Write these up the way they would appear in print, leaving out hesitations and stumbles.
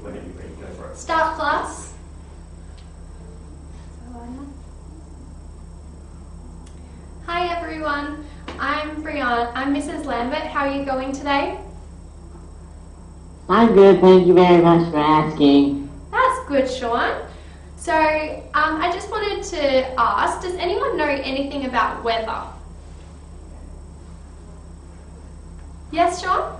Whenever you're ready, go for it. Start class. Hi everyone, I'm Briana. I'm Mrs. Lambert. How are you going today? I'm good, thank you very much for asking. That's good, Sean. So, I just wanted to ask, does anyone know anything about weather? Yes, Sean?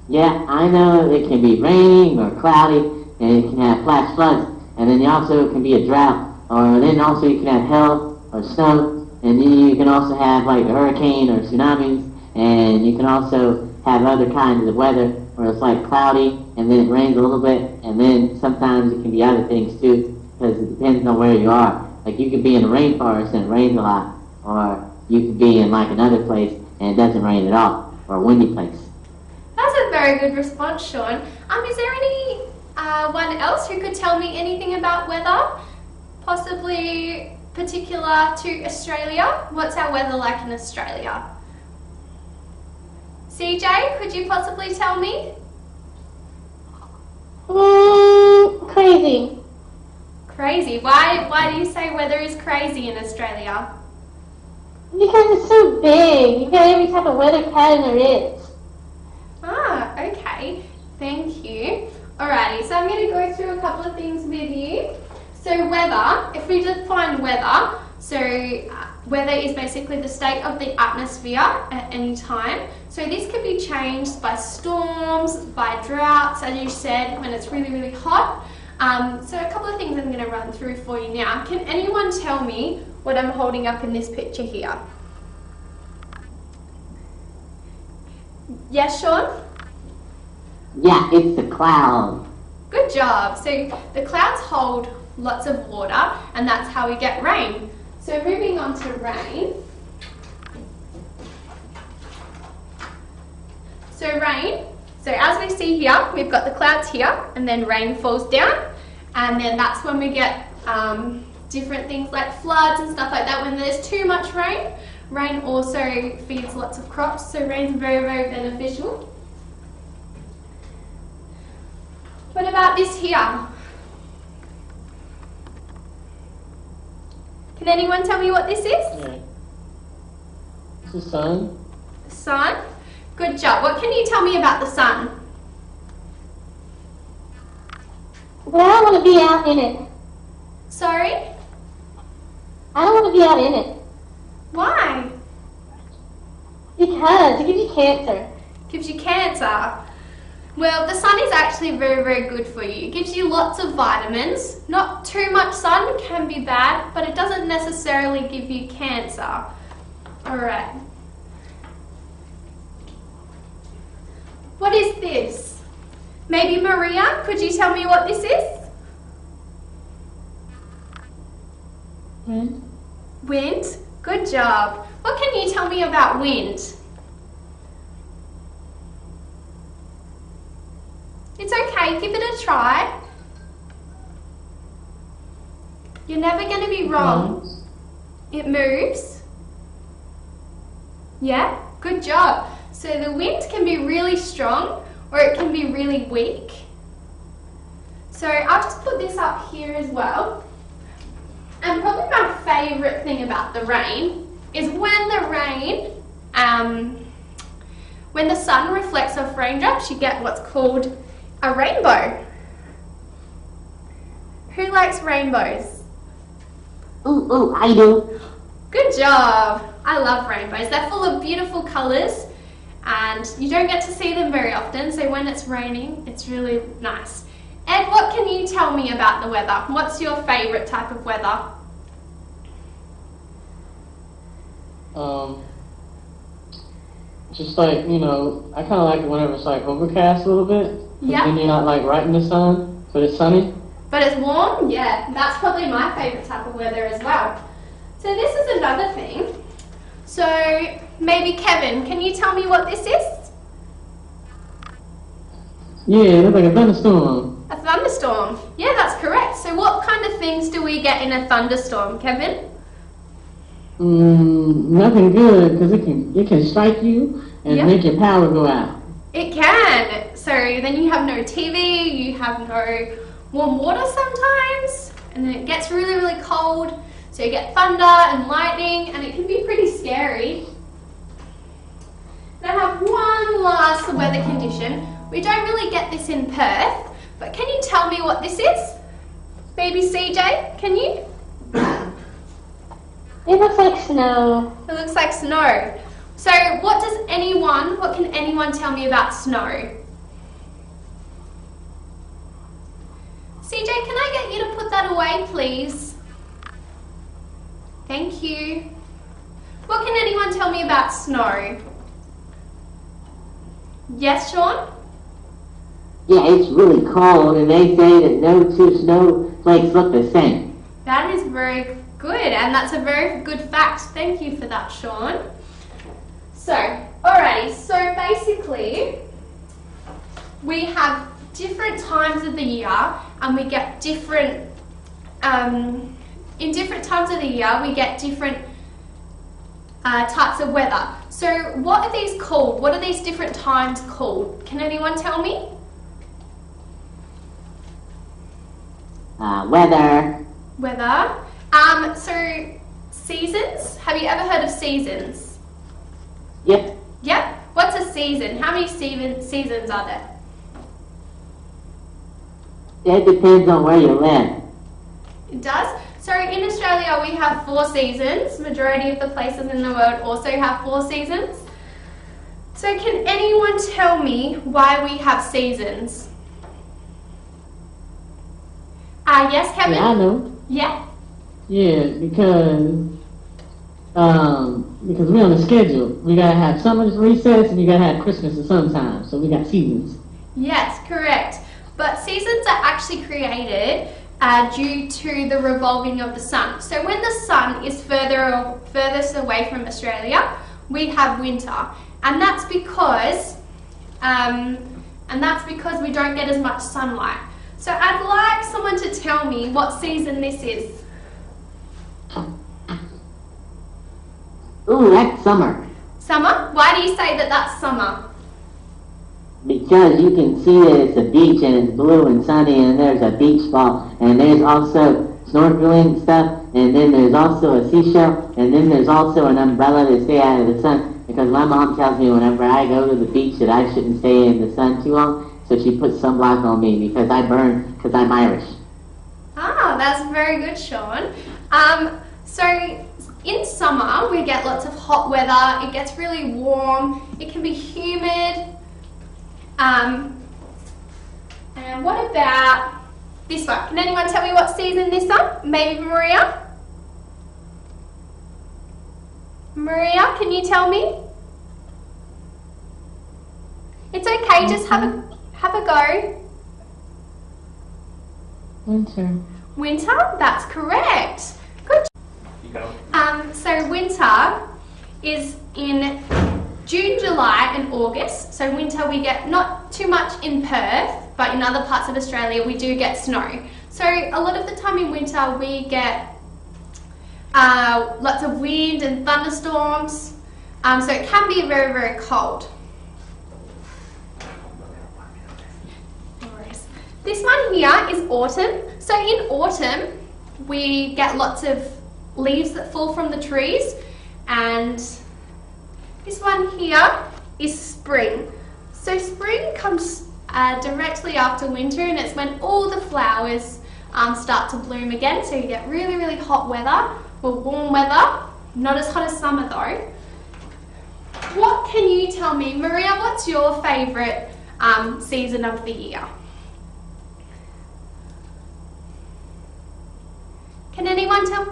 Yeah, I know it can be raining or cloudy, and it can have flash floods, and then also it can be a drought, or then also you can have hail or snow, and then you can also have like a hurricane or tsunamis, and you can also have other kinds of weather where it's like cloudy, and then it rains a little bit, and then sometimes it can be other things too, because it depends on where you are. Like you could be in a rainforest and it rains a lot, or you could be in like another place and it doesn't rain at all, or a windy place. That's a very good response, Sean. Is there anyone else who could tell me anything about weather? Possibly particular to Australia? What's our weather like in Australia? CJ, could you possibly tell me? Crazy. Crazy. Why do you say weather is crazy in Australia? Because it's so big. You get every type of weather pattern there is. Ah, okay. Thank you. Alrighty, so I'm going to go through a couple of things with you. So weather, if we define weather, weather is basically the state of the atmosphere at any time. So this can be changed by storms, by droughts, as you said, when it's really, really hot. So a couple of things I'm going to run through for you now. Can anyone tell me what I'm holding up in this picture here? Yes, Sean? Yeah, it's the cloud. Good job. So the clouds hold lots of water, and that's how we get rain. So moving on to rain. So as we see here, we've got the clouds here, and then rain falls down, and then that's when we get different things like floods and stuff like that. When there's too much rain, rain also feeds lots of crops, so rain's very, very beneficial. What about this here? Can anyone tell me what this is? Yeah. It's the sun. The sun? Good job. What can you tell me about the sun? But I don't want to be out in it. Sorry? I don't want to be out in it. Why? Because it gives you cancer. Gives you cancer. Well, the sun is actually very, very good for you. It gives you lots of vitamins. Not too much sun can be bad, but it doesn't necessarily give you cancer. Alright. What is this? Maybe Maria, could you tell me what this is? Wind. Wind? Good job. What can you tell me about wind? It's okay, give it a try. You're never going to be wrong. It moves. Yeah, good job. So the wind can be really strong or it can be really weak. So I'll just put this up here as well. And probably my favourite thing about the rain is when the sun reflects off raindrops, you get what's called a rainbow. Who likes rainbows? Ooh, I do. Good job. I love rainbows. They're full of beautiful colours and you don't get to see them very often, so when it's raining, it's really nice. Ed, what can you tell me about the weather? What's your favourite type of weather? Just like, I kind of like it whenever it's like overcast a little bit. Yeah. Then you're not like right in the sun, but it's sunny. But it's warm? Yeah, that's probably my favourite type of weather as well. So this is another thing. So maybe Kevin, can you tell me what this is? Yeah, it looks like a thunderstorm. A thunderstorm. Yeah, that's correct. So what kind of things do we get in a thunderstorm, Kevin? Nothing good, because it can strike you and make your power go out. It can. So then you have no TV, you have no warm water sometimes, and then it gets really, really cold. So you get thunder and lightning, and it can be pretty scary. And I have one last weather condition. We don't really get this in Perth, but can you tell me what this is? Baby CJ, can you? It looks like snow. It looks like snow. So what can anyone tell me about snow? CJ, can I get you to put that away, please? Thank you. What can anyone tell me about snow? Yes, Sean? Yeah, it's really cold, and they say that no two snowflakes look the same. That is very good, and that's a very good fact. Thank you for that, Sean. So, alrighty, so basically, we have different times of the year, and we get different, in different times of the year, we get different types of weather. So what are these called? What are these different times called? Can anyone tell me? Weather. Weather. So seasons. Have you ever heard of seasons? Yep. Yep. What's a season? How many seasons are there? It depends on where you live. It does. So in Australia we have 4 seasons. Majority of the places in the world also have 4 seasons. So can anyone tell me why we have seasons? Yes, Kevin? Yeah, I know. Yeah. Yeah, because we're on a schedule. We gotta have summer recess and you gotta have Christmas and summertime. So we got seasons. Yes, correct. But seasons are actually created due to the revolving of the sun. So when the sun is furthest away from Australia, we have winter, and that's because we don't get as much sunlight. So I'd like someone to tell me what season this is. Ooh, that's summer. Summer? Why do you say that that's summer? Because you can see that it's a beach and it's blue and sunny and there's a beach ball and there's also snorkeling stuff and then there's also a seashell and then there's also an umbrella to stay out of the sun, because my mom tells me whenever I go to the beach that I shouldn't stay in the sun too long, so she puts sunblock on me because I burn because I'm Irish. Ah, that's very good, Sean. So in summer we get lots of hot weather. It gets really warm. It can be humid. And what about this one? Can anyone tell me what season this is? Maybe Maria? Maria, can you tell me? It's okay, just have a go. Winter. Winter? That's correct. Good. So winter is in June, July and August. So winter we get not too much in Perth, but in other parts of Australia we do get snow. So a lot of the time in winter we get lots of wind and thunderstorms. So it can be very, very cold. No worries. This one here is autumn. So in autumn we get lots of leaves that fall from the trees, and this one here is spring. So spring comes directly after winter, and it's when all the flowers start to bloom again. So you get really, really hot weather, or warm weather, not as hot as summer though. What can you tell me, Maria, what's your favourite season of the year? Can anyone tell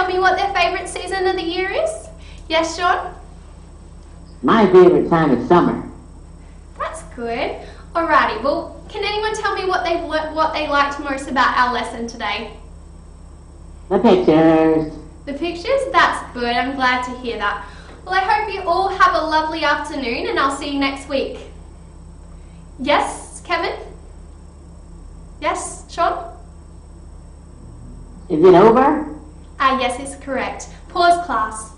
me what their favourite season of the year is? Yes, Sean? My favorite time is summer. That's good. Alrighty, well, can anyone tell me what they liked most about our lesson today? The pictures. The pictures? That's good. I'm glad to hear that. Well, I hope you all have a lovely afternoon, and I'll see you next week. Yes, Kevin? Yes, Sean? Is it over? Yes, it's correct. Pause class.